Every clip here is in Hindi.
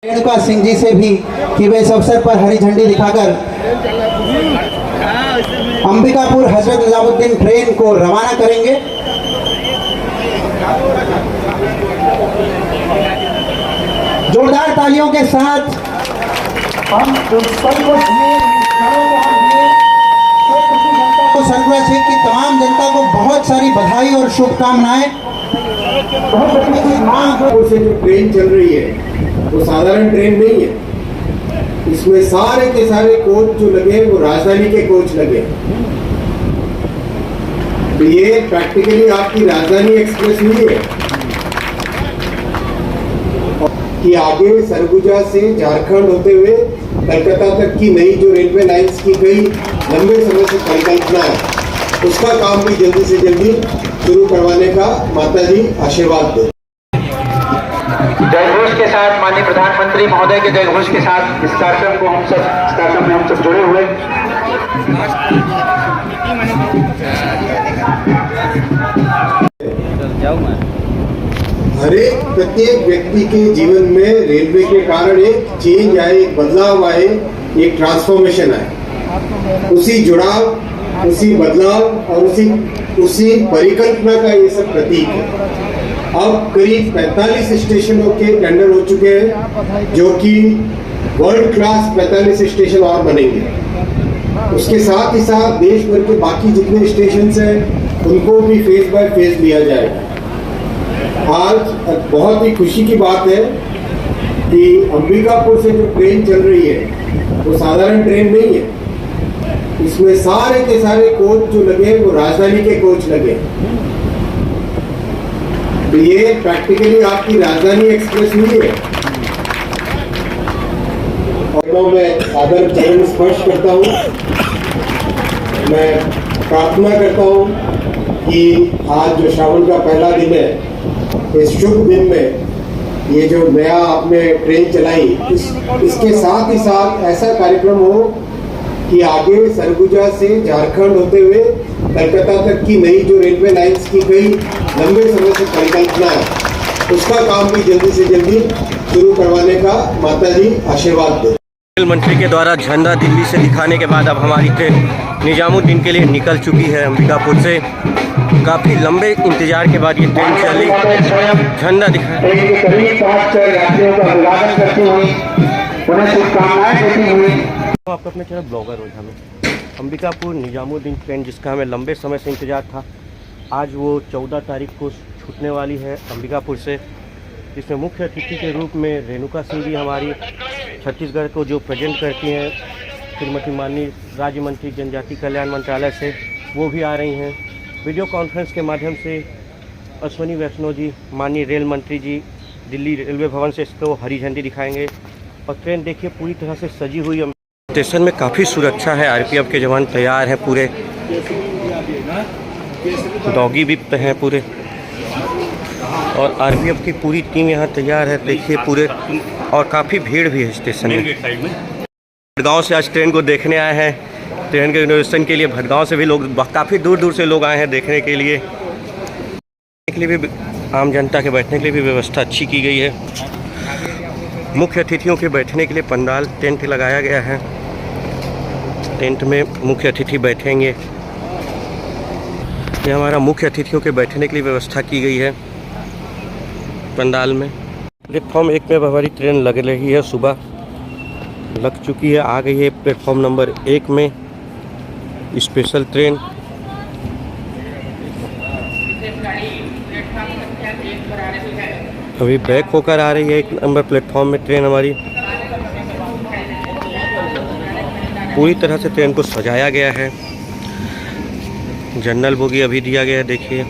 रेणुका सिंह जी से भी कि वे इस अवसर पर हरी झंडी दिखाकर अंबिकापुर हजरत निजामुद्दीन ट्रेन को रवाना करेंगे। जोरदार तालियों के साथ हम सरगुजा क्षेत्र की तमाम जनता को बहुत सारी बधाई और शुभकामनाएं। से जो ट्रेन चल रही है वो साधारण ट्रेन नहीं है। इसमें सारे के सारे कोच जो लगे वो राजधानी के कोच लगे। तो ये प्रैक्टिकली आपकी राजधानी एक्सप्रेस नहीं है कि आगे सरगुजा से झारखंड होते हुए कलकत्ता तक की नई जो रेलवे लाइंस की गई लंबे समय से परिकल्पना है, उसका काम भी जल्दी से जल्दी शुरू करवाने का माता जी आशीर्वाद दें। जयघोष के साथ माननीय प्रधानमंत्री महोदय के जयघोष के साथ इस कार्यक्रम को हम सब जुड़े हुए। हर एक प्रत्येक व्यक्ति के जीवन में रेलवे के कारण एक चेंज आए, एक बदलाव आए, एक ट्रांसफॉर्मेशन आए। उसी जुड़ाव, उसी बदलाव और उसी परिकल्पना का ये सब प्रतीक है। अब करीब 45 स्टेशनों के टेंडर हो चुके हैं, जो कि वर्ल्ड क्लास 45 स्टेशन और बनेंगे। उसके साथ ही साथ देश भर के बाकी जितने स्टेशन हैं उनको भी फेज बाय फेज लिया जाएगा। आज बहुत ही खुशी की बात है कि अंबिकापुर से जो ट्रेन चल रही है वो साधारण ट्रेन नहीं है। इसमें सारे के सारे कोच जो लगे वो राजधानी के कोच लगे। तो ये प्रैक्टिकली आपकी राजधानी एक्सप्रेस नहीं है। और मैं आदर चरण स्पर्श करता हूँ। मैं प्रार्थना करता हूँ कि आज जो श्रावण का पहला दिन है, इस शुभ दिन में ये जो नया आपने ट्रेन चलाई, इसके साथ ही साथ ऐसा कार्यक्रम हो कि आगे सरगुजा से झारखंड होते हुए कलकत्ता तक की नई जो रेलवे लाइंस की गई लंबे समय से परिकल्पना है, उसका काम भी जल्दी से जल्दी शुरू करवाने का माता जी आशीर्वाद दें। रेल मंत्री के द्वारा झंडा दिल्ली से दिखाने के बाद अब हमारी ट्रेन निजामुद्दीन के लिए निकल चुकी है। अंबिकापुर से काफ़ी लंबे इंतजार के बाद ये ट्रेन चली। झंडा दिखा आपको अपने चैनल ब्लॉगर रोजा में अंबिकापुर निजामुद्दीन ट्रेन, जिसका हमें लंबे समय से इंतजार था, आज वो 14 तारीख को छूटने वाली है अंबिकापुर से, जिसमें मुख्य अतिथि के रूप में रेणुका सिंह जी हमारी छत्तीसगढ़ को जो प्रेजेंट करती हैं, श्रीमती माननीय राज्य मंत्री जनजाति कल्याण मंत्रालय से, वो भी आ रही हैं। वीडियो कॉन्फ्रेंस के माध्यम से अश्विनी वैष्णव जी, माननीय रेल मंत्री जी, दिल्ली रेलवे भवन से इसको हरी झंडी दिखाएंगे। और ट्रेन देखिए पूरी तरह से सजी हुई। स्टेशन में काफ़ी सुरक्षा है, आरपीएफ के जवान तैयार हैं पूरे, डॉगी भी हैं पूरे, और आरपीएफ की पूरी टीम यहाँ तैयार है। देखिए पूरे, और काफ़ी भीड़ भी है स्टेशन में। भटगांव से आज ट्रेन को देखने आए हैं, ट्रेन के इनोवेशन के लिए भटगांव से भी लोग, काफ़ी दूर दूर से लोग आए हैं देखने के लिए। भी आम जनता के बैठने के लिए भी व्यवस्था अच्छी की गई है। मुख्य अतिथियों के बैठने के लिए पंडाल टेंट लगाया गया है। टेंट में मुख्य अतिथि बैठेंगे। ये हमारा मुख्य अतिथियों के बैठने के लिए व्यवस्था की गई है पंडाल में। प्लेटफॉर्म 1 में हमारी ट्रेन लग रही है, सुबह लग चुकी है, आ गई है प्लेटफॉर्म नंबर 1 में स्पेशल ट्रेन। अभी बैक होकर आ रही है 1 नंबर प्लेटफॉर्म में ट्रेन हमारी। पूरी तरह से ट्रेन को सजाया गया है। जनरल बोगी अभी दिया गया है, देखिए।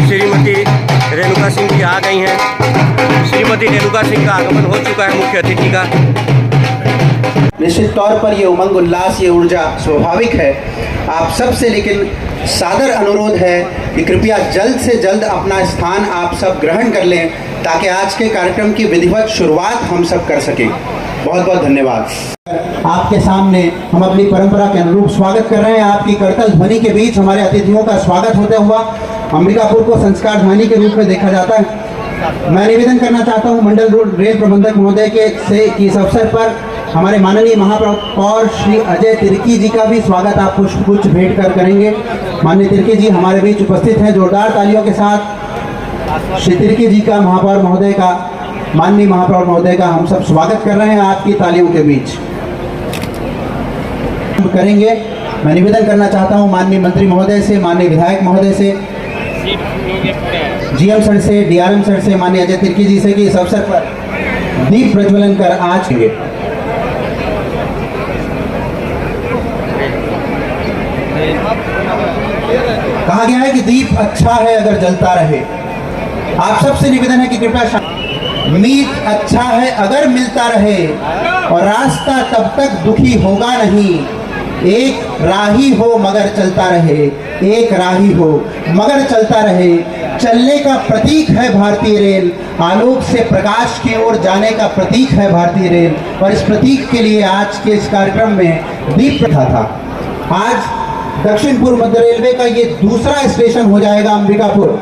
श्रीमती रेणुका सिंह जी आ गई हैं। श्रीमती रेणुका सिंह का आगमन हो चुका है मुख्य अतिथि का। निश्चित तौर पर ये उमंग, उल्लास, ये ऊर्जा स्वाभाविक है आप सबसे, लेकिन सादर अनुरोध है कि कृपया जल्द से जल्द अपना स्थान आप सब ग्रहण कर लें, ताकि आज के कार्यक्रम की विधिवत शुरुआत हम सब कर सकें। बहुत बहुत धन्यवाद। आपके सामने हम अपनी परंपरा के अनुरूप स्वागत कर रहे हैं। आपकी करतल ध्वनि के बीच हमारे अतिथियों का स्वागत होते हुआ अंबिकापुर को संस्कार ध्वनि के रूप में देखा जाता है। मैं निवेदन करना चाहता हूं मंडल रोड रेल प्रबंधक महोदय के से कि इस अवसर पर हमारे माननीय महापौर श्री अजय तिर्की जी का भी स्वागत आप पुष्पगुच्छ भेंट कर करेंगे। माननीय तिर्की जी हमारे बीच उपस्थित हैं। जोरदार तालियों के साथ श्री तिर्की जी का महापौर महोदय का माननीय महापौर महोदय का हम सब स्वागत कर रहे हैं आपकी तालियों के बीच करेंगे। मैं निवेदन करना चाहता हूं माननीय मंत्री महोदय से, माननीय विधायक महोदय से, जीएम सर से, डीआरएम सर से, माननीय अजय तिर्की जी से कि इस अवसर पर दीप प्रज्वलन कर आज के कहा गया है कि दीप अच्छा है अगर जलता रहे। आप सबसे निवेदन है कि कृपया मीत अच्छा है अगर मिलता रहे और रास्ता तब तक दुखी होगा नहीं। एक राही हो मगर चलता रहे, एक राही हो मगर चलता रहे। चलने का प्रतीक है भारतीय रेल, आलोक से प्रकाश की ओर जाने का प्रतीक है भारतीय रेल। और इस प्रतीक के लिए आज के इस कार्यक्रम में दीप प्रथा था। आज दक्षिण पूर्व मध्य रेलवे का ये दूसरा स्टेशन हो जाएगा अंबिकापुर,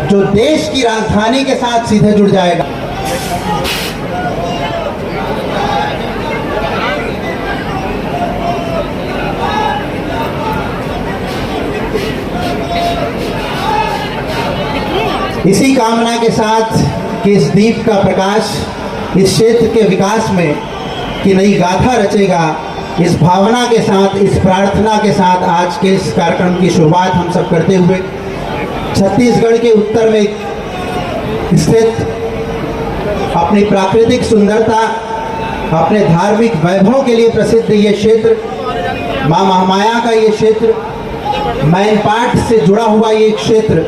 जो देश की राजधानी के साथ सीधे जुड़ जाएगा। इसी कामना के साथ कि इस दीप का प्रकाश इस क्षेत्र के विकास में की नई गाथा रचेगा, इस भावना के साथ, इस प्रार्थना के साथ आज के इस कार्यक्रम की शुरुआत हम सब करते हुए छत्तीसगढ़ के उत्तर में स्थित अपनी प्राकृतिक सुंदरता, अपने धार्मिक वैभव के लिए प्रसिद्ध ये क्षेत्र, माँ महामाया का ये क्षेत्र, मैनपाट से जुड़ा हुआ ये क्षेत्र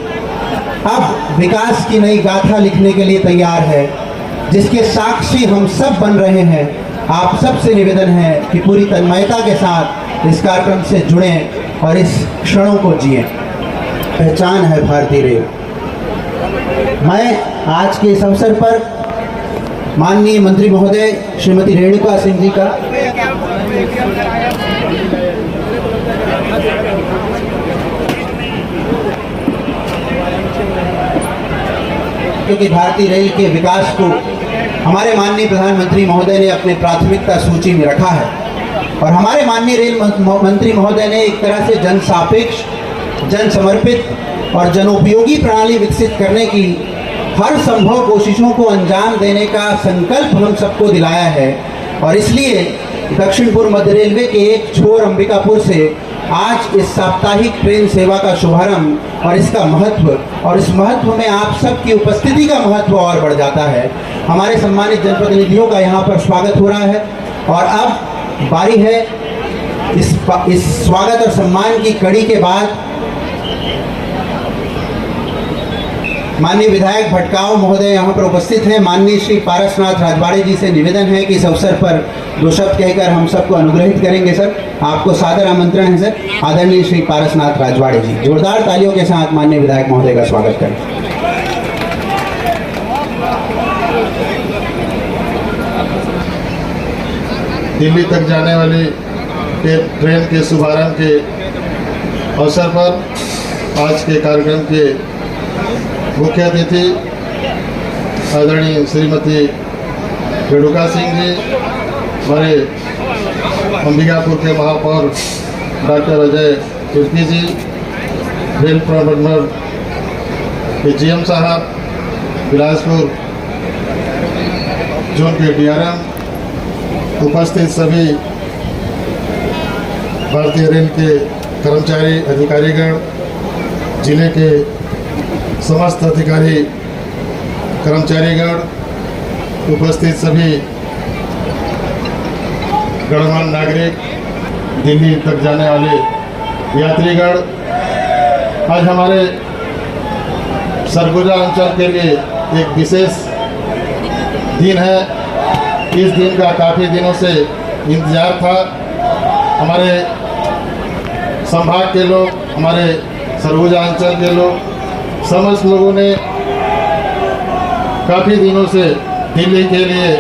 अब विकास की नई गाथा लिखने के लिए तैयार है, जिसके साक्षी हम सब बन रहे हैं। आप सबसे निवेदन है कि पूरी तन्मयता के साथ इस कार्यक्रम से जुड़ें और इस क्षणों को जिएं। पहचान है भारतीय रेल। मैं आज के इस अवसर पर माननीय मंत्री महोदय श्रीमती रेणुका सिंह जी का क्योंकि भारतीय रेल के विकास को हमारे माननीय प्रधानमंत्री महोदय ने अपने प्राथमिकता सूची में रखा है और हमारे माननीय रेल मंत्री महोदय ने एक तरह से जन सापेक्ष, जन समर्पित और जनोपयोगी प्रणाली विकसित करने की हर संभव कोशिशों को अंजाम देने का संकल्प हम सबको दिलाया है। और इसलिए दक्षिण पूर्व मध्य रेलवे के एक छोर अंबिकापुर से आज इस साप्ताहिक ट्रेन सेवा का शुभारंभ और इसका महत्व, और इस महत्व में आप सबकी उपस्थिति का महत्व और बढ़ जाता है। हमारे सम्मानित जनप्रतिनिधियों का यहाँ पर स्वागत हो रहा है और अब बारी है इस स्वागत और सम्मान की कड़ी के बाद माननीय विधायक भटकाव महोदय यहाँ पर उपस्थित हैं। माननीय श्री पारसनाथ राजवाड़े जी से निवेदन है कि इस अवसर पर दो शब्द कहकर हम सबको अनुग्रहित करेंगे। सर, आपको सादर आमंत्रण है सर। आदरणीय श्री पारसनाथ राजवाड़े जी, जोरदार तालियों के साथ माननीय विधायक महोदय का स्वागत करें। दिल्ली तक जाने वाली ट्रेन के शुभारंभ के अवसर पर आज के कार्यक्रम के मुख्य अतिथि आदरणीय श्रीमती रेणुका सिंह जी, हमारे अंबिकापुर के महापौर डॉक्टर अजय तिर्की जी, रेल प्रबंधक के जीएम साहब, बिलासपुर जोन के डीआरएम, उपस्थित सभी भारतीय रेल के कर्मचारी अधिकारीगण, जिले के समस्त अधिकारी कर्मचारीगण, उपस्थित सभी गणमान्य नागरिक, दिल्ली तक जाने वाले यात्रीगण, आज हमारे सरगुजा अंचल के लिए एक विशेष दिन है। इस दिन का काफ़ी दिनों से इंतजार था। हमारे संभाग के लोग, हमारे सरगुजा अंचल के लोग, समस्त लोगों ने काफ़ी दिनों से दिल्ली के लिए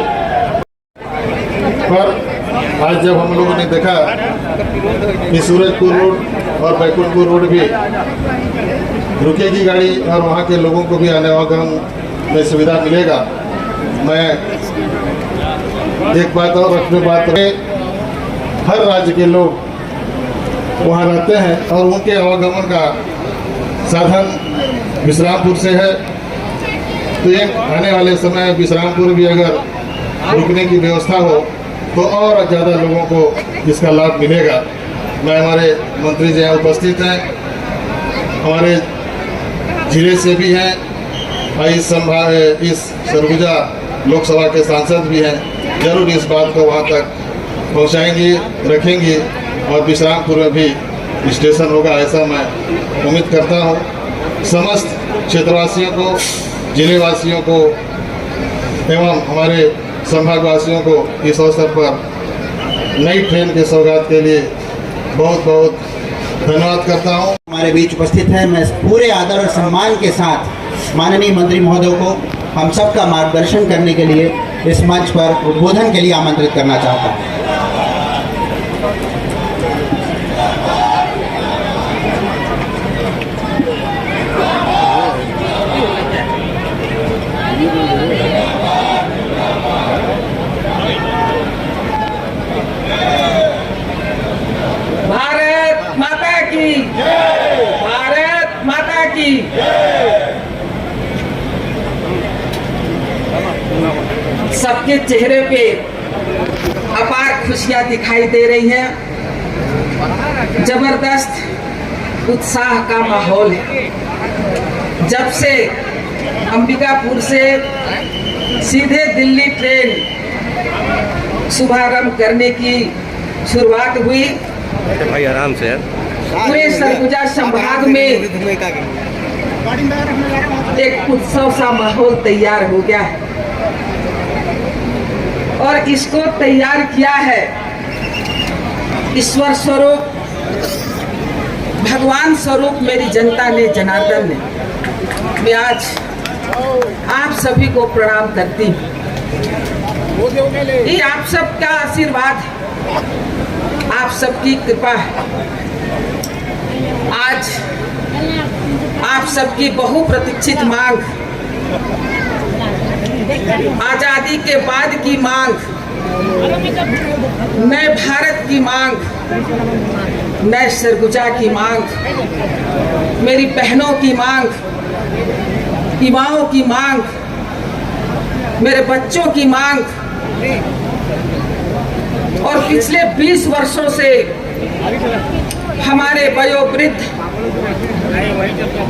आज जब हम लोगों ने देखा कि सूरजपुर रोड और बैकुंठपुर रोड भी रुकेगी गाड़ी और वहाँ के लोगों को भी आवागमन में सुविधा मिलेगा, मैं एक बात और अपनी बात हर राज्य के लोग वहाँ रहते हैं और उनके आवागमन का साधन विश्रामपुर से है। तो एक आने वाले समय विश्रामपुर भी अगर रुकने की व्यवस्था हो तो और ज़्यादा लोगों को इसका लाभ मिलेगा। मैं हमारे मंत्री जी यहाँ उपस्थित हैं, हमारे जिले से भी हैं, इस सरगुजा लोकसभा के सांसद भी हैं, जरूर इस बात को वहाँ तक पहुँचाएंगे, रखेंगे और विश्रामपुर में भी स्टेशन होगा, ऐसा मैं उम्मीद करता हूँ। समस्त क्षेत्रवासियों को, जिलेवासियों को एवं हमारे संभागवासियों को इस अवसर पर नई ट्रेन के सौगात के लिए बहुत बहुत धन्यवाद करता हूँ। हमारे बीच उपस्थित है, मैं पूरे आदर और सम्मान के साथ माननीय मंत्री महोदय को हम सबका मार्गदर्शन करने के लिए इस मंच पर उद्बोधन के लिए आमंत्रित करना चाहता हूँ। भारत माता की, भारत माता की। सबके चेहरे पे अपार खुशियां दिखाई दे रही हैं, जबरदस्त उत्साह का माहौल है। जब से अंबिकापुर से सीधे दिल्ली ट्रेन शुभारंभ करने की शुरुआत हुई, भाई आराम से यार। पूरे सरगुजा संभाग में एक उत्सव सा माहौल तैयार हो गया है और इसको तैयार किया है ईश्वर स्वरूप, भगवान स्वरूप मेरी जनता ने, जनार्दन ने। मैं आज आप सभी को प्रणाम करती हूँ। ये आप सबका आशीर्वाद, आप सबकी कृपा है। आज आप सबकी बहुप्रतीक्षित मांग, आजादी के बाद की मांग, नए भारत की मांग, नए सरगुजा की मांग, मेरी बहनों की मांग, युवाओं की मांग, मेरे बच्चों की मांग और पिछले 20 वर्षों से हमारे वयोवृद्ध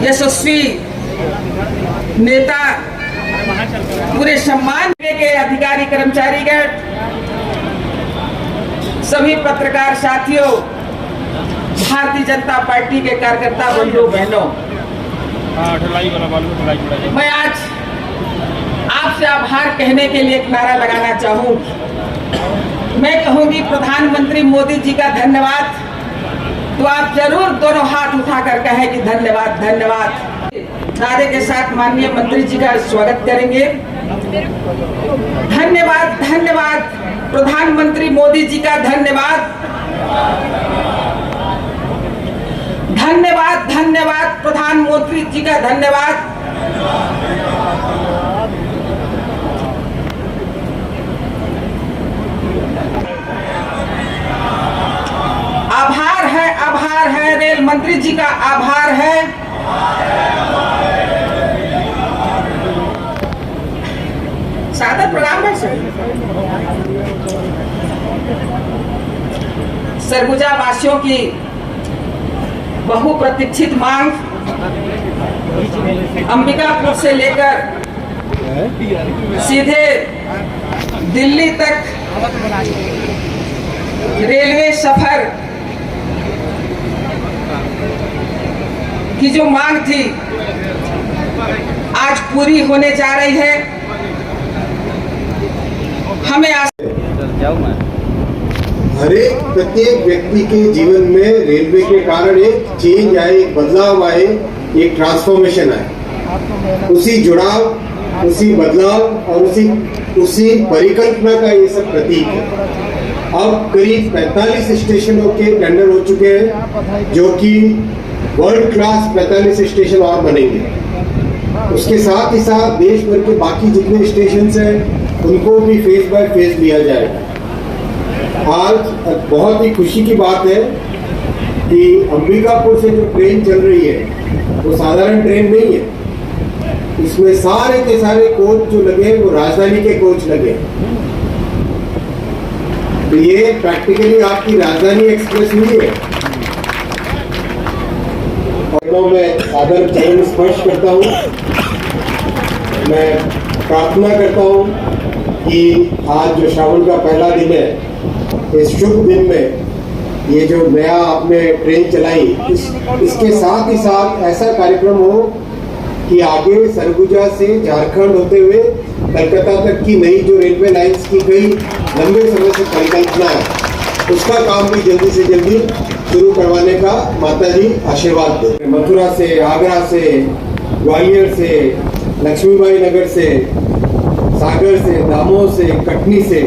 यशस्वी नेता, पूरे सम्मान के अधिकारी, कर्मचारीगण, सभी पत्रकार साथियों, भारतीय जनता पार्टी के कार्यकर्ता बंधुओं बहनों, मैं आज आपसे आभार कहने के लिए एक नारा लगाना चाहूंगी। मैं कहूंगी प्रधानमंत्री मोदी जी का धन्यवाद, तो आप जरूर दोनों हाथ उठाकर कहें कि धन्यवाद, धन्यवाद। नारे के साथ माननीय मंत्री जी का स्वागत करेंगे। धन्यवाद, धन्यवाद प्रधानमंत्री मोदी जी का, धन्यवाद, धन्यवाद, धन्यवाद प्रधानमंत्री जी का, धन्यवाद। आभार है रेल मंत्री जी का, आभार है। सादर प्रणाम है सर। सरगुजा वासियों की बहुप्रतीक्षित मांग अंबिकापुर से लेकर सीधे दिल्ली तक रेलवे सफर की जो मांग थी आज पूरी होने जा रही है। हमें हर एक प्रत्येक व्यक्ति के जीवन में रेलवे के कारण एक चेंज आए, एक बदलाव आए, एक ट्रांसफॉर्मेशन आए। उसी जुड़ाव, उसी बदलाव और उसी परिकल्पना का ये सब प्रतीक है। अब करीब 45 स्टेशनों के टेंडर हो चुके हैं, जो कि वर्ल्ड क्लास 45 स्टेशन और बनेंगे। उसके साथ ही साथ देश भर के बाकी जितने स्टेशन हैं उनको भी फेज बाय फेज लिया जाएगा। आज बहुत ही खुशी की बात है कि अंबिकापुर से जो ट्रेन चल रही है वो साधारण ट्रेन नहीं है। इसमें सारे के सारे कोच जो लगे हैं वो राजधानी के कोच लगे हैं। तो ये प्रैक्टिकली आपकी राजधानी एक्सप्रेस नहीं है। और मैं सादर चरण स्पर्श करता हूँ। मैं प्रार्थना करता हूँ कि आज जो श्रावण का पहला दिन है, इस शुभ दिन में ये जो नया आपने ट्रेन चलाई, इसके साथ ही साथ ऐसा कार्यक्रम हो कि आगे सरगुजा से झारखंड होते हुए कलकत्ता तक की नई जो रेलवे लाइंस की गई लंबे समय से परिकल्पना है, उसका काम भी जल्दी से जल्दी शुरू करवाने का माता जी आशीर्वाद दें। मथुरा से, आगरा से, ग्वालियर से, लक्ष्मीबाई नगर से, सागर से, दामोह से, कटनी से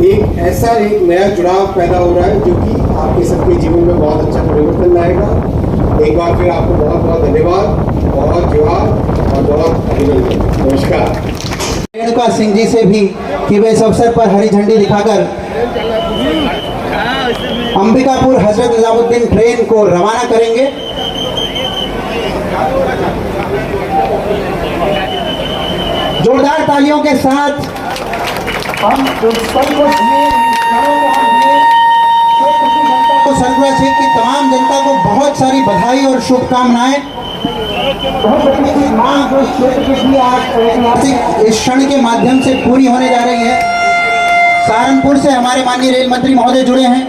एक ऐसा एक नया जुड़ाव पैदा हो रहा है जो कि आपके सबके जीवन में बहुत अच्छा परिवर्तन लाएगा। एक बार फिर आपको बहुत बहुत धन्यवाद, बहुत जोहार और बहुत अभिनंदन। नमस्कार। रेणुका सिंह जी से भी कि वे इस अवसर पर हरी झंडी दिखाकर अंबिकापुर हजरत निजामुद्दीन ट्रेन को रवाना करेंगे। जोरदार तालियों के साथ हम सरगुजा क्षेत्र की तमाम जनता को बहुत सारी बधाई और शुभकामनाएं। बहुत बड़ी मांग जो इस क्षेत्र के लिए आज ऐतिहासिक इस क्षण के माध्यम से पूरी होने जा रही है। सहारनपुर से हमारे माननीय रेल मंत्री महोदय जुड़े हैं।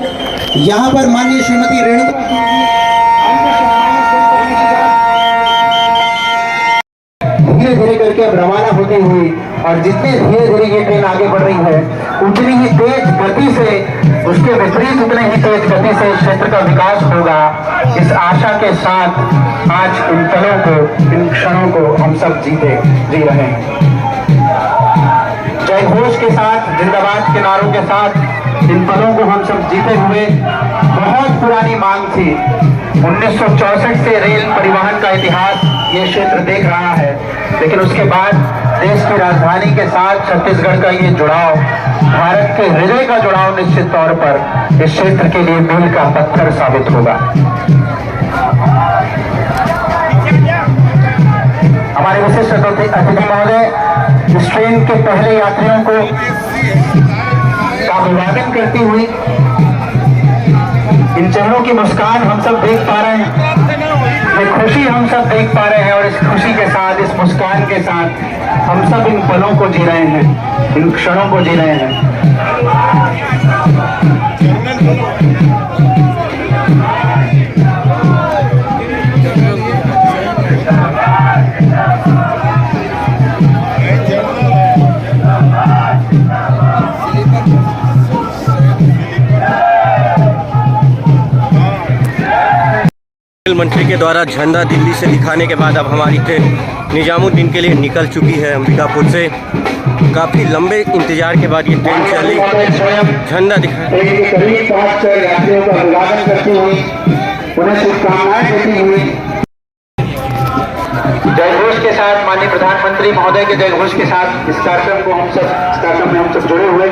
यहाँ पर माननीय श्रीमती रेणुका धीरे धीरे करके अब रवाना होती हुई, और जितने धीरे धीरे ये ट्रेन आगे बढ़ रही है उतनी ही तेज गति से, उसके विपरीत उतने ही तेज गति से इस क्षेत्र का विकास होगा। इस आशा के साथ आज इन पलों को, इन क्षणों को हम सब जी रहे हैं। जय घोष के साथ, जिंदाबाद के नारों के साथ इन पलों को हम सब जीते हुए। बहुत पुरानी मांग थी, 1964 से रेल परिवहन का इतिहास ये क्षेत्र देख रहा है, लेकिन उसके बाद देश की राजधानी के साथ छत्तीसगढ़ का ये जुड़ाव, भारत के हृदय का जुड़ाव निश्चित तौर पर इस क्षेत्र के लिए मील का पत्थर साबित होगा। हमारे विशिष्ट अतिथि महोदय इस ट्रेन के पहले यात्रियों को अभिवादन करती हुई, इन चेहरों की मुस्कान हम सब देख पा रहे हैं, ये खुशी हम सब देख पा रहे हैं, और इस खुशी के साथ, इस मुस्कान के साथ हम सब इन पलों को जी रहे हैं, इन क्षणों को जी रहे हैं। मंत्री के द्वारा झंडा दिल्ली से दिखाने के बाद अब हमारी ट्रेन निजामुद्दीन के लिए निकल चुकी है अंबिकापुर से। काफ़ी लंबे इंतजार के बाद ये ट्रेन चली। झंडा दिखाया करीब 5 यात्रियों का अभिवादन करती हुई, उन्हें शुभकामनाएं देती हुई। जय घोष के साथ, माननीय प्रधानमंत्री महोदय के जय घोष के साथ इस कार्यक्रम में हम सब जुड़े हुए।